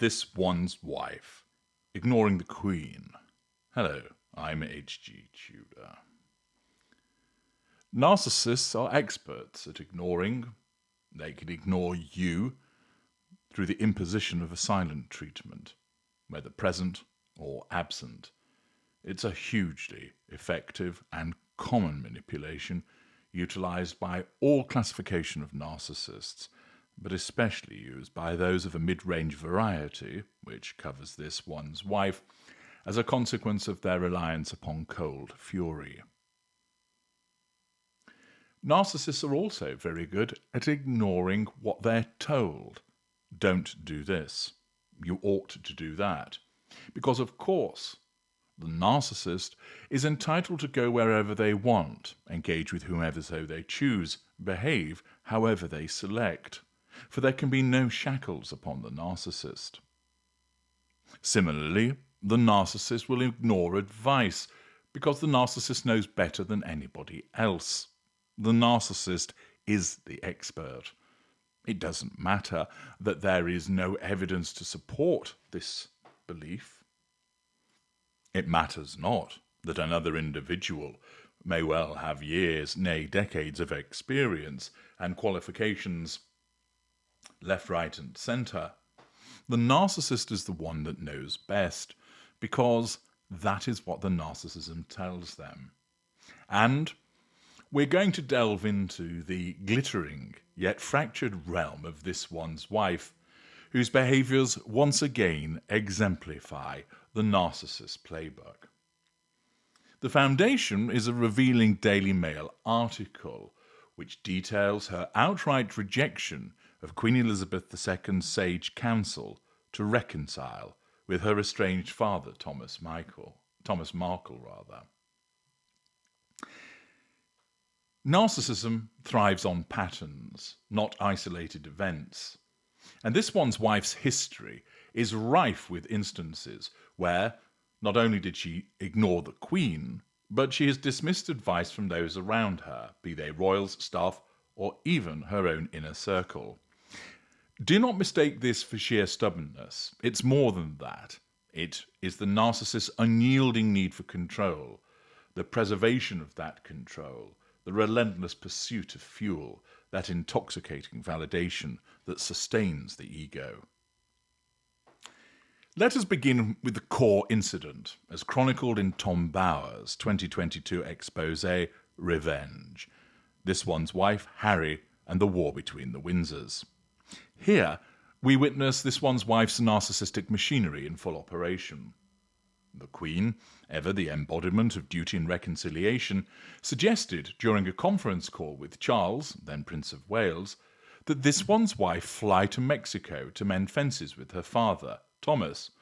This One's Wife, Ignoring the Queen. Hello, I'm H.G. Tudor. Narcissists are experts at ignoring. They can ignore you through the imposition of a silent treatment, whether present or absent. It's a hugely effective and common manipulation utilized by all classification of narcissists, but especially used by those of a mid-range variety, which covers this one's wife, as a consequence of their reliance upon cold fury. Narcissists are also very good at ignoring what they're told. Don't do this. You ought to do that. Because, of course, the narcissist is entitled to go wherever they want, engage with whomever so they choose, behave however they select, for there can be no shackles upon the narcissist. Similarly, the narcissist will ignore advice because the narcissist knows better than anybody else. The narcissist is the expert. It doesn't matter that there is no evidence to support this belief. It matters not that another individual may well have years, nay decades of experience and qualifications left, right and centre. The narcissist is the one that knows best because that is what the narcissism tells them. And we're going to delve into the glittering yet fractured realm of this one's wife, whose behaviours once again exemplify the narcissist playbook. The foundation is a revealing Daily Mail article which details her outright rejection of Queen Elizabeth II's sage counsel to reconcile with her estranged father, Thomas Markle. Narcissism thrives on patterns, not isolated events. And this one's wife's history is rife with instances where not only did she ignore the Queen, but she has dismissed advice from those around her, be they royals, staff, or even her own inner circle. Do not mistake this for sheer stubbornness. It's more than that. It is the narcissist's unyielding need for control, the preservation of that control, the relentless pursuit of fuel, that intoxicating validation that sustains the ego. Let us begin with the core incident, as chronicled in Tom Bower's 2022 expose, Revenge. This one's wife, Harry, and the war between the Windsors. Here, we witness this one's wife's narcissistic machinery in full operation. The Queen, ever the embodiment of duty and reconciliation, suggested during a conference call with Charles, then Prince of Wales, that this one's wife fly to Mexico to mend fences with her father, Thomas,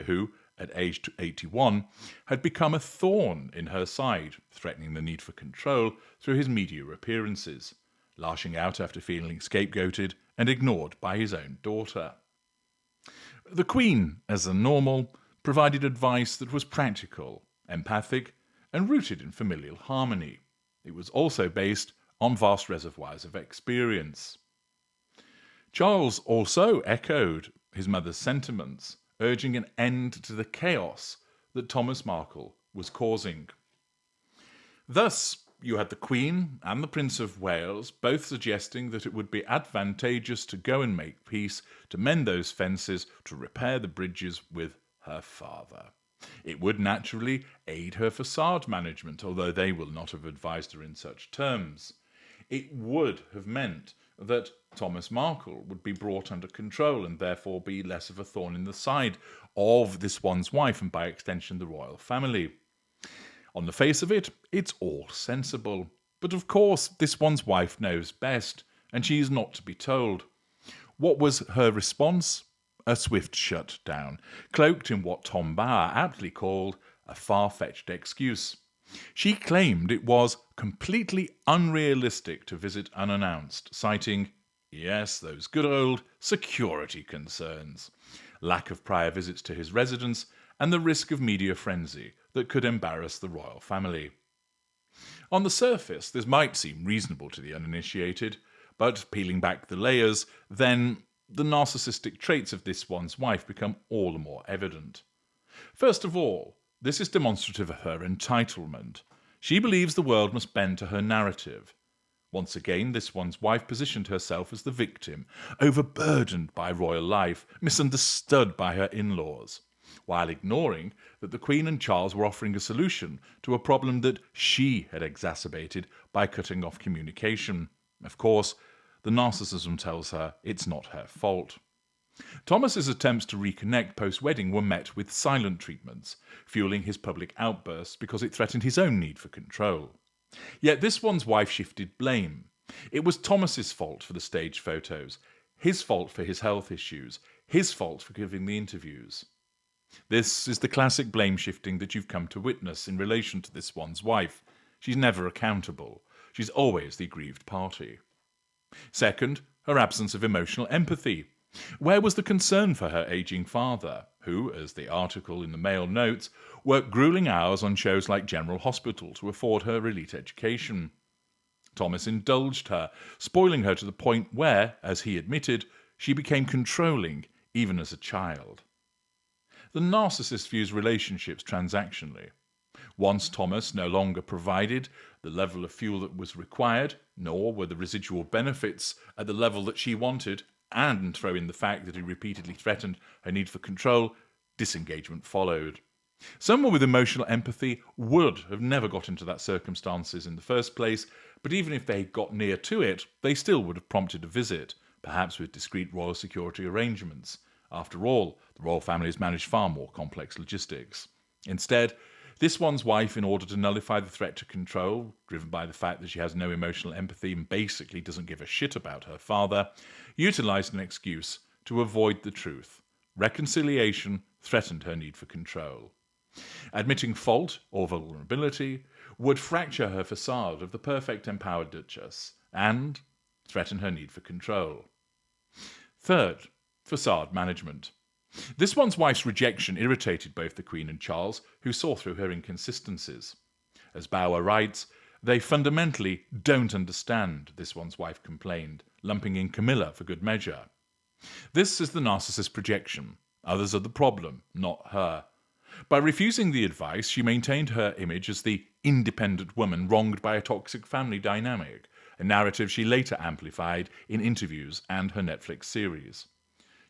who, at age 81, had become a thorn in her side, threatening the need for control through his media appearances, lashing out after feeling scapegoated and ignored by his own daughter. The Queen, as a normal, provided advice that was practical, empathic, and rooted in familial harmony. It was also based on vast reservoirs of experience. Charles also echoed his mother's sentiments, urging an end to the chaos that Thomas Markle was causing. Thus, you had the Queen and the Prince of Wales both suggesting that it would be advantageous to go and make peace, to mend those fences, to repair the bridges with her father. It would naturally aid her facade management, although they will not have advised her in such terms. It would have meant that Thomas Markle would be brought under control and therefore be less of a thorn in the side of this one's wife and by extension the royal family. On the face of it, it's all sensible. But of course, this one's wife knows best, and she is not to be told. What was her response? A swift shutdown, cloaked in what Tom Bower aptly called a far-fetched excuse. She claimed it was completely unrealistic to visit unannounced, citing, yes, those good old security concerns, lack of prior visits to his residence, and the risk of media frenzy that could embarrass the royal family. On the surface, this might seem reasonable to the uninitiated, but peeling back the layers, then the narcissistic traits of this one's wife become all the more evident. First of all, this is demonstrative of her entitlement. She believes the world must bend to her narrative. Once again, this one's wife positioned herself as the victim, overburdened by royal life, misunderstood by her in-laws, while ignoring that the Queen and Charles were offering a solution to a problem that she had exacerbated by cutting off communication. Of course, the narcissism tells her it's not her fault. Thomas's attempts to reconnect post-wedding were met with silent treatments, fueling his public outbursts because it threatened his own need for control. Yet this one's wife shifted blame. It was Thomas's fault for the staged photos, his fault for his health issues, his fault for giving the interviews. This is the classic blame shifting that you've come to witness in relation to this one's wife. She's never accountable. She's always the aggrieved party. Second, her absence of emotional empathy. Where was the concern for her aging father, who, as the article in the Mail notes, worked grueling hours on shows like General Hospital to afford her elite education? Thomas indulged her, spoiling her to the point where, as he admitted, she became controlling, even as a child. The narcissist views relationships transactionally. Once Thomas no longer provided the level of fuel that was required, nor were the residual benefits at the level that she wanted, and throw in the fact that he repeatedly threatened her need for control, disengagement followed. Someone with emotional empathy would have never got into that circumstances in the first place, but even if they got near to it, they still would have prompted a visit, perhaps with discreet royal security arrangements. After all, the royal family has managed far more complex logistics. Instead, this one's wife, in order to nullify the threat to control, driven by the fact that she has no emotional empathy and basically doesn't give a shit about her father, utilized an excuse to avoid the truth. Reconciliation threatened her need for control. Admitting fault or vulnerability would fracture her facade of the perfect empowered duchess and threaten her need for control. Third, facade management. This one's wife's rejection irritated both the Queen and Charles, who saw through her inconsistencies. As Bauer writes, they fundamentally don't understand, this one's wife complained, lumping in Camilla for good measure. This is the narcissist projection. Others are the problem, not her. By refusing the advice, she maintained her image as the independent woman wronged by a toxic family dynamic, a narrative she later amplified in interviews and her Netflix series.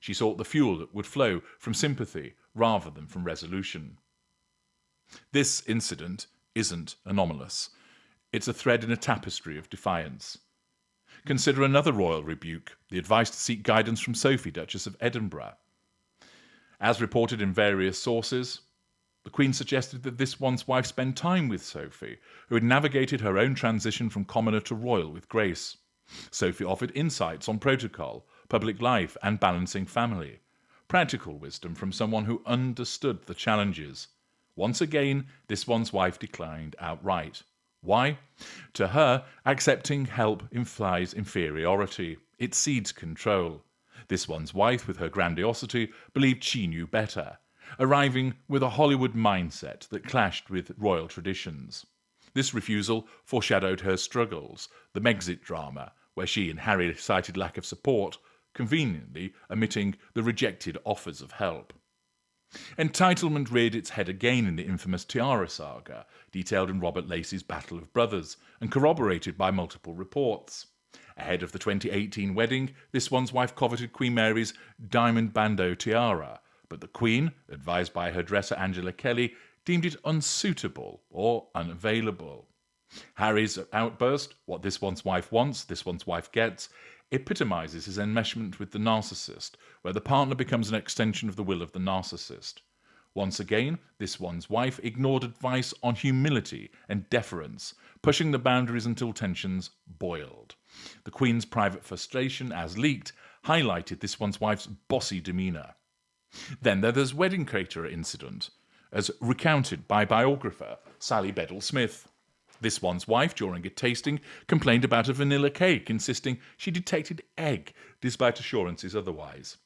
She sought the fuel that would flow from sympathy rather than from resolution. This incident isn't anomalous. It's a thread in a tapestry of defiance. Consider another royal rebuke, the advice to seek guidance from Sophie, Duchess of Edinburgh. As reported in various sources, the Queen suggested that this one's wife spend time with Sophie, who had navigated her own transition from commoner to royal with grace. Sophie offered insights on protocol, public life, and balancing family. Practical wisdom from someone who understood the challenges. Once again, this one's wife declined outright. Why? To her, accepting help implies inferiority. It cedes control. This one's wife, with her grandiosity, believed she knew better, arriving with a Hollywood mindset that clashed with royal traditions. This refusal foreshadowed her struggles, the Megxit drama, where she and Harry cited lack of support, conveniently omitting the rejected offers of help. Entitlement reared its head again in the infamous Tiara saga, detailed in Robert Lacey's Battle of Brothers, and corroborated by multiple reports. Ahead of the 2018 wedding, this one's wife coveted Queen Mary's diamond bandeau tiara, but the Queen, advised by her dresser Angela Kelly, deemed it unsuitable or unavailable. Harry's outburst, what this one's wife wants, this one's wife gets, epitomizes his enmeshment with the narcissist, where the partner becomes an extension of the will of the narcissist. Once again, this one's wife ignored advice on humility and deference, pushing the boundaries until tensions boiled. The Queen's private frustration, as leaked, highlighted this one's wife's bossy demeanour. Then there's wedding caterer incident, as recounted by biographer Sally Bedell-Smith. This one's wife, during a tasting, complained about a vanilla cake, insisting she detected egg, despite assurances otherwise.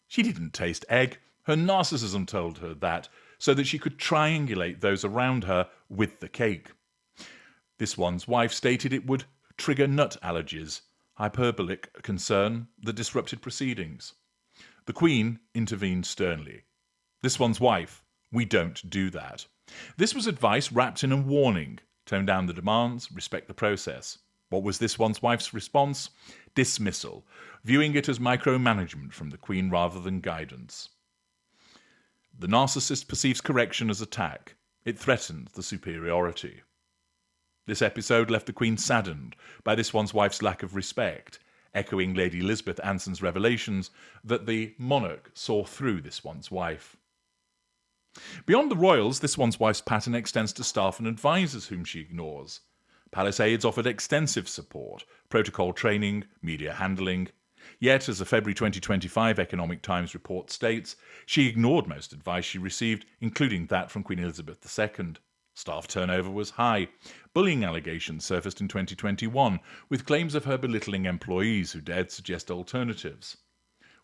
She didn't taste egg. Her narcissism told her that, so that she could triangulate those around her with the cake. This one's wife stated it would trigger nut allergies, hyperbolic concern that disrupted proceedings. The Queen intervened sternly. This one's wife, we don't do that. This was advice wrapped in a warning. Tone down the demands, respect the process. What was this one's wife's response? Dismissal, viewing it as micromanagement from the Queen rather than guidance. The narcissist perceives correction as attack. It threatens the superiority. This episode left the Queen saddened by this one's wife's lack of respect, echoing Lady Elizabeth Anson's revelations that the monarch saw through this one's wife. Beyond the royals, this one's wife's pattern extends to staff and advisors whom she ignores. Palace aides offered extensive support, protocol training, media handling. Yet, as a February 2025 Economic Times report states, she ignored most advice she received, including that from Queen Elizabeth II. Staff turnover was high. Bullying allegations surfaced in 2021, with claims of her belittling employees who dared suggest alternatives.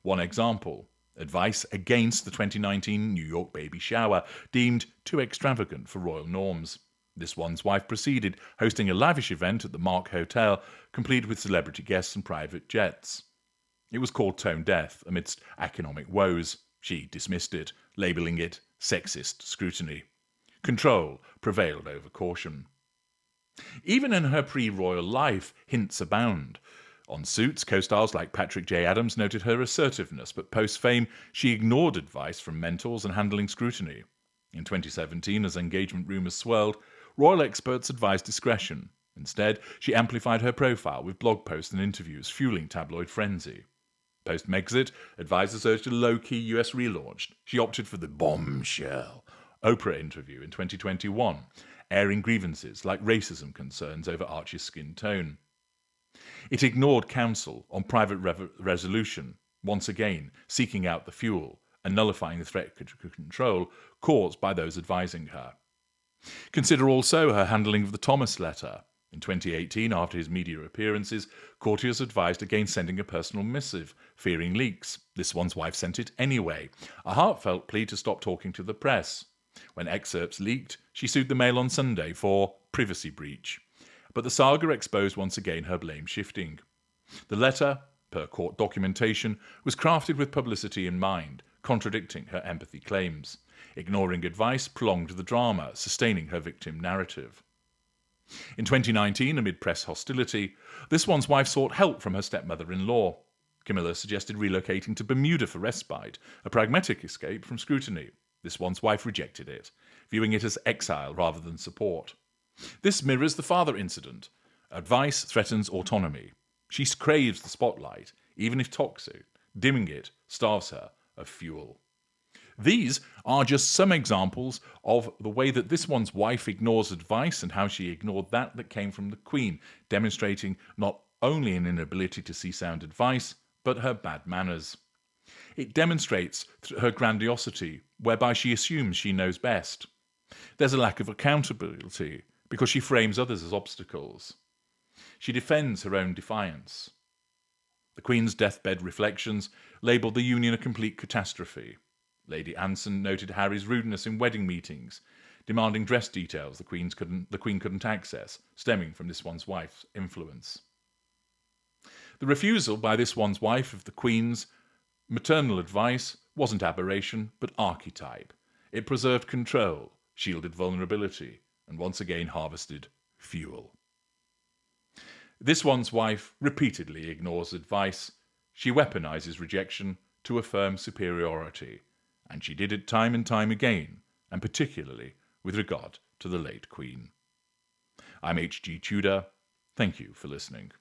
One example: advice against the 2019 New York baby shower, deemed too extravagant for royal norms. This one's wife proceeded, hosting a lavish event at the Mark Hotel, complete with celebrity guests and private jets. It was called tone deaf amidst economic woes. She dismissed it, labelling it sexist scrutiny. Control prevailed over caution. Even in her pre-royal life, hints abound. On Suits, co-stars like Patrick J. Adams noted her assertiveness, but post-fame, she ignored advice from mentors and handling scrutiny. In 2017, as engagement rumours swirled, royal experts advised discretion. Instead, she amplified her profile with blog posts and interviews, fueling tabloid frenzy. Post-Megxit, advisors urged a low-key US relaunch. She opted for the bombshell Oprah interview in 2021, airing grievances like racism concerns over Archie's skin tone. It ignored counsel on private resolution, once again seeking out the fuel and nullifying the threat to control caused by those advising her. Consider also her handling of the Thomas letter. In 2018, after his media appearances, courtiers advised against sending a personal missive, fearing leaks. This one's wife sent it anyway, a heartfelt plea to stop talking to the press. When excerpts leaked, she sued the Mail on Sunday for privacy breach. But the saga exposed once again her blame shifting. The letter, per court documentation, was crafted with publicity in mind, contradicting her empathy claims. Ignoring advice prolonged the drama, sustaining her victim narrative. In 2019, amid press hostility, this one's wife sought help from her stepmother-in-law. Camilla suggested relocating to Bermuda for respite, a pragmatic escape from scrutiny. This one's wife rejected it, viewing it as exile rather than support. This mirrors the father incident. Advice threatens autonomy. She craves the spotlight, even if toxic. Dimming it starves her of fuel. These are just some examples of the way that this one's wife ignores advice and how she ignored that came from the Queen, demonstrating not only an inability to see sound advice, but her bad manners. It demonstrates her grandiosity, whereby she assumes she knows best. There's a lack of accountability because she frames others as obstacles. She defends her own defiance. The Queen's deathbed reflections labelled the union a complete catastrophe. Lady Anson noted Harry's rudeness in wedding meetings, demanding dress details the Queen couldn't access, stemming from this one's wife's influence. The refusal by this one's wife of the Queen's maternal advice wasn't aberration, but archetype. It preserved control, shielded vulnerability, and once again harvested fuel. This one's wife repeatedly ignores advice. She weaponizes rejection to affirm superiority, and she did it time and time again, and particularly with regard to the late Queen. I'm H.G. Tudor. Thank you for listening.